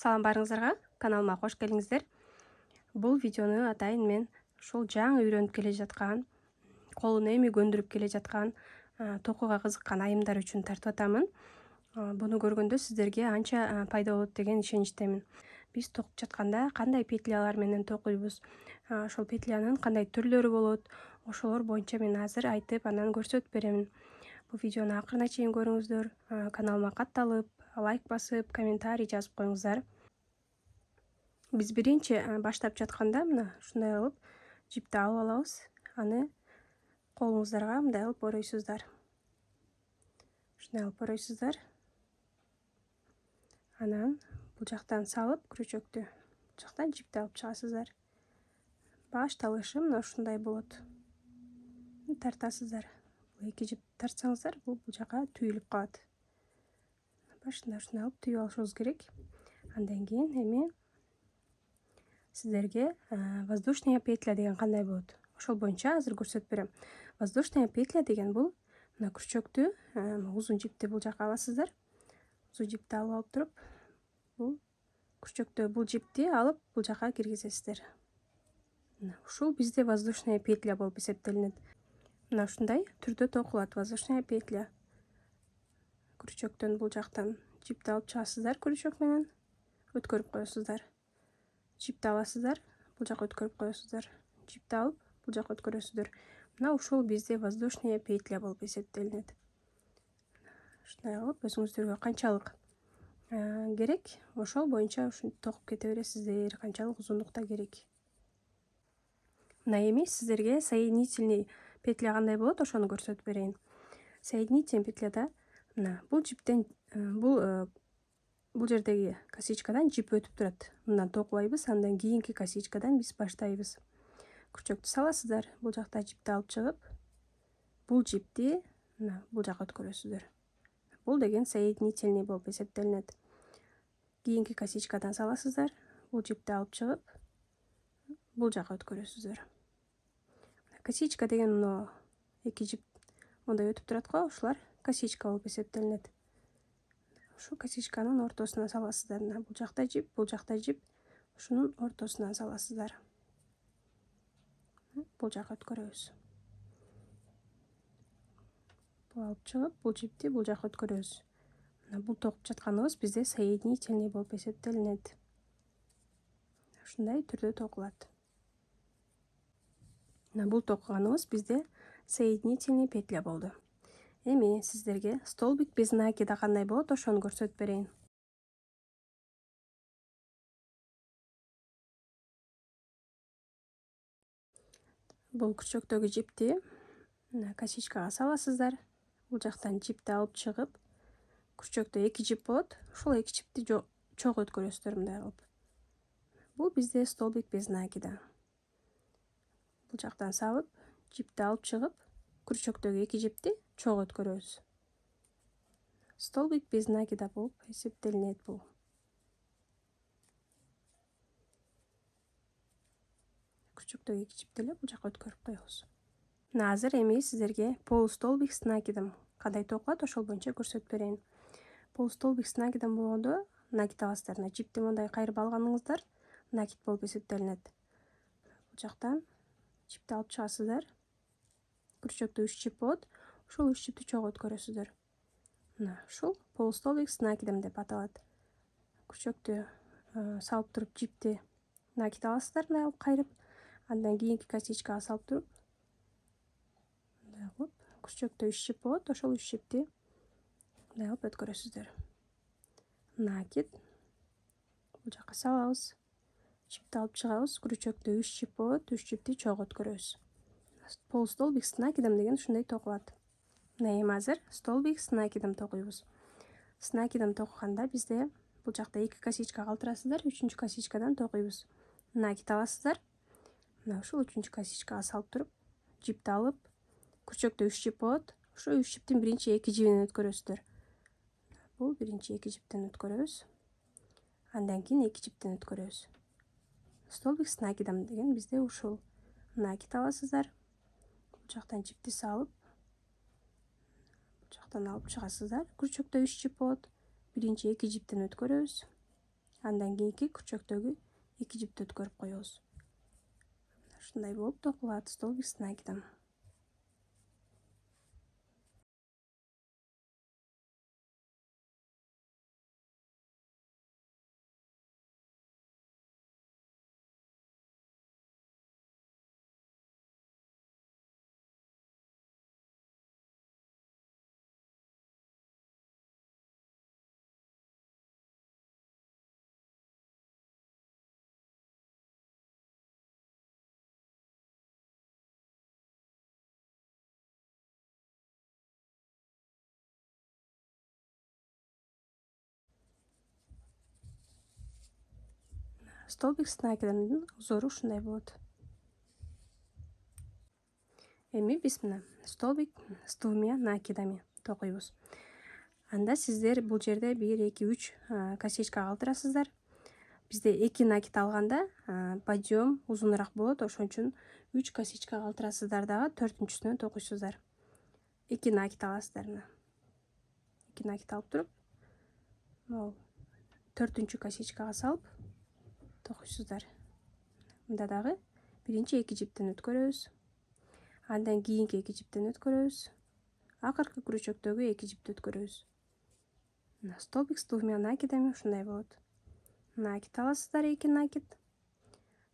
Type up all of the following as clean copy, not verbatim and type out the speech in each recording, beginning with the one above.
Салам барыңыздарга, каналыма кош келиңиздер. Бул видеону атайын мен ушул жаңы үйрөнүп келе жаткан, колун эми көндүрүп келе жаткан, токуга кызыккан айымдар үчүн тартып атамын. Буну көргөндө сиздерге анча пайда болот деген ишеничтемин. Биз токуп жатканда кандай петлялар менен токуйбуз, ошол петлянын кандай түрлөрү болот, ошолор боюнча мен азыр айтып, анан көрсөтүп беремин. Бул видеону акырына чейин көрүңүздөр, каналыма катталып, лайк басып, комментарий жазып коюңуздар. Биз биринчи баштап жатканда мына ушундай кылып жипти алып алабыз. Аны колуңуздарга мындай кылып оройсуздар. Ушундай кылып оройсуздар. Анан бул жактан салып күрөчөктү, бул жактан жипти алып чыгасыздар. Башталышы мына ушундай болот. Тартасыздар. Бул эки жип тартсаңыздар, бул жака түйүлүп калат. Башында ушундай кылып түйүп алышыбыз керек. Андан кийин эми сиздерге воздушная петля деген кандай болот, ошол боюнча азыр көрсөтүп берем. Воздушная петля деген бул мына күрчөктү, узун жипти бул жака аласыздар. Узун жипти алып туруп, бул күрчөктө бул жипти алып бул жака киргизесиздер. Ушул бизде воздушная петля болуп эсептелинет. Мына ушундай түрдө токулат воздушная петля. Күрчөктөн бул жактан жипти алып чыгасыздар, күрчөк менен өткөрүп коесуздар. Жипти аласыздар, бул жака өткөрүп коесуздар. Жипти алып, бул жака өткөрөсүздөр. Мына ушул бизде воздушная петля болуп эсептелинет. Ушундай кылып өзүңүздөргө канчалык керек, ошол боюнча ушинтип токуп кете бересиздер, канчалык узундукта керек. Мына эми сиздерге соединительный петля кандай болот, ошону көрсөтүп берейин. Соединительный петляда мына бул жиптен бул жердеги косичкадан жип өтүп турат. Мындан токубайбыз, андан кийинки косичкадан биз баштайбыз. Күрчөктү саласыздар, бул жакта жипти алып чыгып, бул жипти мына бул жака өткөрөсүздөр. Бул деген соединительный болуп эсептелинет. Кийинки косичкадан саласыздар, бул жипти алып чыгып, бул жака өткөрөсүздөр. Косичка деген мына эки жип мындай өтүп турат го, ушулар косичка болуп эсептелинет. Ушу косичканын ортосуна саласыздар. Бул жакта жип, бул жакта жип, ушунун ортосуна саласыздар. Бул жака өткөрөбүз. Бул алып чыгып, бул жипти бул жака өткөрөбүз. Мына бул токуп жатканыбыз бизде соединительный болуп эсептелинет. Ушундай түрдө токулат. Мына бул токуганыбыз бизде соединительный петля болду. Эми сиздерге столбик без накида кандай болот, ошону көрсөтүп берейин. Бул күрчөктөгү жипти мына косичкага саласыздар. Бул жактан жипти алып чыгып, күрчөктө эки жип болот. Ушул эки жипти чогуу өткөрөсүздөр мындай кылып. Бул бизде столбик без накида. Бул жактан салып, жипти алып чыгып, күрчөктөгү эки жипти чогуу өткөрөбүз. Столбик без накида болуп эсептелинет бул. Күрчөктөгү эки жипти эле бул жака өткөрүп коебуз. Мына азыр эми сиздерге полустолбик с накидом кандай токулат, ошол боюнча көрсөтүп берейин. Полустолбик с накидом болгондо накид аласыздар. Жипти мындай кайрып алганыңыздар накид болуп эсептелинет. Бул жактан жипти алып чыгасыздар. Күрчөктө 3 жип болот. Ушул 3 жипти чогуу өткөрөсүздөр. Мына ушул полустолбик с накидом деп аталат. Күрчөктү салып туруп жипти накид аласыздар, мындай кылып кайрып, андан кийинки косичкага салып туруп, мындай кылып, күрчөктө 3 жип болот, ошол 3 жипти мындай кылып өткөрөсүздөр. Накид. Бул жака салабыз. Жипти алып чыгабыз, күрчөктө 3 жип болот, 3 жипти чогуу өткөрөбүз. Полустолбик с накидом деген ушундай токулат. Мына эми азыр столбик с накидом токуйбуз. С накидом токуганда бизде бул жакта эки косичка калтырасыздар, 3-үнчү косичкадан токуйбуз. Накид аласыздар. Мына ушул 3-үнчү косичкага салып туруп, жипти алып, күрчөктө 3 жип болот. Ошо 3 жиптин биринчи 2 жибинен өткөрөсүздөр. Бул биринчи 2 жиптен өткөрөбүз. Андан кийин 2 жиптен өткөрөбүз. Столбик с накидом деген бизде ушул. Накид аласыздар. Бул жактан жипти салып, бул жактан алып чыгасыздар. Күрчөктө 3 жип болот. Биринчи 2 жиптен өткөрөбүз. Андан кийинки күрчөктөгү 2 жипти өткөрүп коебуз. Ушундай болуп токулат столбик с накидом. Столбик с накидомдун узору ушундай болот. Эми биз мына столбик с двумя накидами токуйбуз. Анда сиздер бул жерде 1, 2, 3 косичка калтырасыздар. Бизде 2 накид алганда подъем узунураак болот, ошон үчүн 3 косичка калтырасыздар дагы 4-сүнө токуйсуздар. 2 накид аласыздар мына. 2 накид алып туруп, могу 4-сүнчү косичкага салып токуйсуздар. Мында дагы биринчи 2 жиптен өткөрөбүз. Андан кийинки 2 жиптен өткөрөбүз. Акыркы күрчөктөгү 2 жипти өткөрөбүз. Мына столбик с двумя накидами ушундай болот. Накид аласыздар, 2 накид.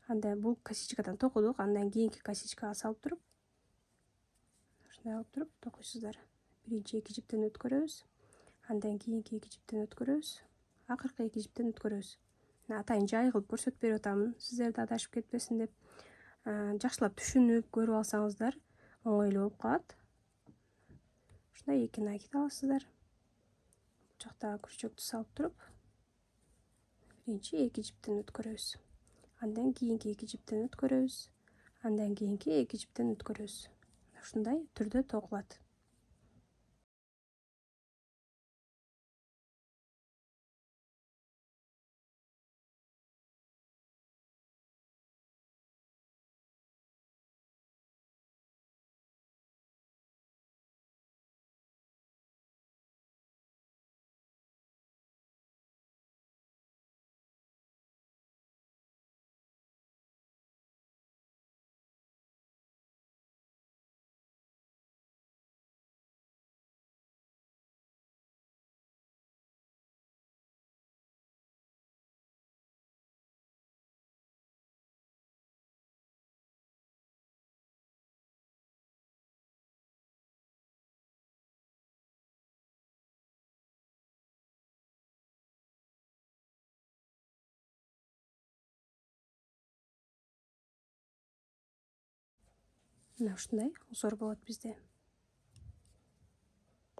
Анда бул косичкадан токудук, андан кийинки косичкага салып туруп, ушундай алып туруп токуйсуздар. Биринчи 2 жиптен өткөрөбүз. Андан кийинки 2 жиптен өткөрөбүз. Акыркы 2 жиптен өткөрөбүз. Атайын жай кылып көрсөтүп берип атамын, сиздерди адашып кетпесин деп. Жакшылап түшүнүп көрүп алсаңыздар оңойлуу болуп калат. Ушундай 2 накид аласыздар. Бул жактагы күрчөктү салып туруп, биринчи 2 жиптен өткөрөбүз. Андан кийинки 2 жиптен өткөрөбүз. Андан кийинки 2 жиптен өткөрөбүз. Ушундай түрдө токулат. Мына ушундай узор болот бизде.